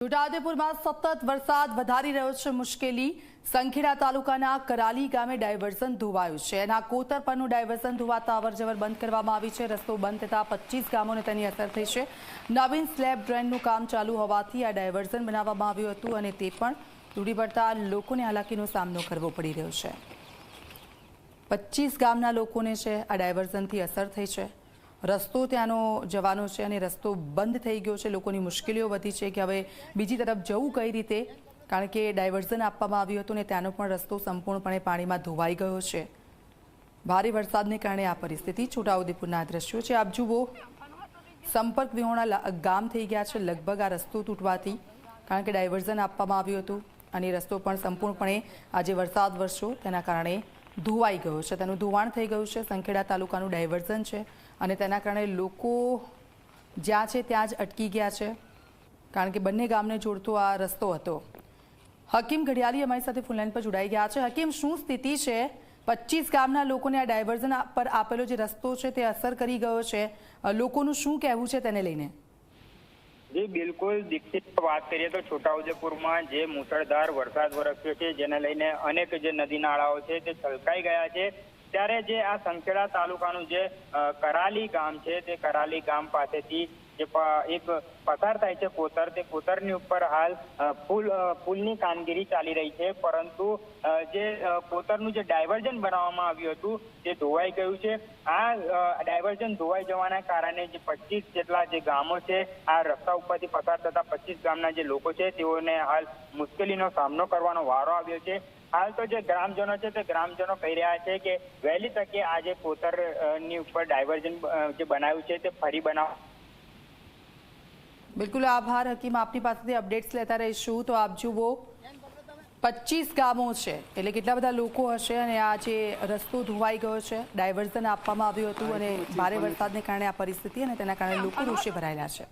છોટાઉદેપુરમાં સતત વરસાદ વધારી રહ્યો છે મુશ્કેલી। સંખેડા તાલુકાના કરાલી ગામે ડાયવર્ઝન ધોવાયું છે। એના કોતર પરનું ડાયવર્ઝન ધોવાતા અવરજવર બંધ કરવામાં આવી છે। રસ્તો બંધ થતા 25 ગામોને તેની અસર થઈ છે। નવીન સ્લેબ ડ્રેનનું કામ ચાલુ હોવાથી આ ડાયવર્ઝન બનાવવામાં આવ્યું હતું અને તે પણ તૂટી પડતા લોકોને હાલાકીનો સામનો કરવો પડી રહ્યો છે। 25 ગામના લોકોને છે આ ડાયવર્ઝનથી અસર થઈ છે। રસ્તો ત્યાંનો જવાનો છે અને રસ્તો બંધ થઈ ગયો છે। લોકોની મુશ્કેલીઓ વધી છે કે હવે બીજી તરફ જવું કઈ રીતે, કારણ કે ડાયવર્ઝન આપવામાં આવ્યું હતું ને ત્યાંનો પણ રસ્તો સંપૂર્ણપણે પાણીમાં ધોવાઈ ગયો છે। ભારે વરસાદને કારણે આ પરિસ્થિતિ। છોટાઉદેપુરના દ્રશ્યો છે, આપ જુઓ, સંપર્ક વિહોણા ગામ થઈ ગયા છે લગભગ આ રસ્તો તૂટવાથી, કારણ કે ડાયવર્ઝન આપવામાં આવ્યું હતું અને રસ્તો પણ સંપૂર્ણપણે આજે વરસાદ વરસ્યો તેના કારણે ધોવાઈ ગયો છે। તેનું ધોવાણ થઈ ગયું છે। સંખેડા તાલુકાનું ડાયવર્ઝન છે અને તેના કારણે લોકો જ્યાં છે ત્યાં જ અટકી ગયા છે, કારણ કે બંને ગામને જોડતો આ રસ્તો હતો। હકીમ ઘડિયાળી અમારી સાથે ફોનલાઈન પર જોડાઈ ગયા છે। હકીમ, શું સ્થિતિ છે? 25 ગામના લોકોને આ ડાયવર્ઝન પર આપેલો જે રસ્તો છે તે અસર કરી ગયો છે, લોકોનું શું કહેવું છે તેને લઈને? જી બિલકુલ દીક્ષિત, વાત કરીએ તો છોટાઉદેપુરમાં જે મુસળધાર વરસાદ વરસ્યો છે જેને લઈને અનેક જે નદી નાળાઓ છે તે છલકાઈ ગયા છે। ત્યારે જે આ સંખેડા તાલુકાનું જે કરાલી ગામ છે તે કરાલી ગામ પાસેથી જે એક પસાર થાય છે કોતર, તે કોતરની ઉપર હાલ પુલની કામગીરી ચાલી રહી છે, પરંતુ જે કોતરનું જે ડાયવર્ઝન બનાવવામાં આવ્યું હતું તે ધોવાઈ ગયું છે। આ ડાયવર્ઝન ધોવાઈ જવાના કારણે જે 25 જેટલા જે ગામો છે આ રસ્તા ઉપરથી પસાર થતા 25 ગામના જે લોકો છે તેઓને હાલ મુશ્કેલીનો સામનો કરવાનો વારો આવ્યો છે। હાલ તો જે ગ્રામજનો છે તે ગ્રામજનો કહી રહ્યા છે કે વહેલી તકે આ જે કોતરની ઉપર ડાયવર્ઝન જે બનાવ્યું છે તે ફરી બનાવ। બિલકુલ આભાર હકીમ, આપની પાસેથી અપડેટ્સ લેતા રહીશું। તો આપ જુઓ, 25 ગામો છે એટલે કેટલા બધા લોકો હશે અને આ જે રસ્તો ધોવાઈ ગયો છે, ડાયવર્ઝન આપવામાં આવ્યું હતું અને ભારે વરસાદને કારણે આ પરિસ્થિતિ અને તેના કારણે લોકો રોષે ભરાયેલા છે।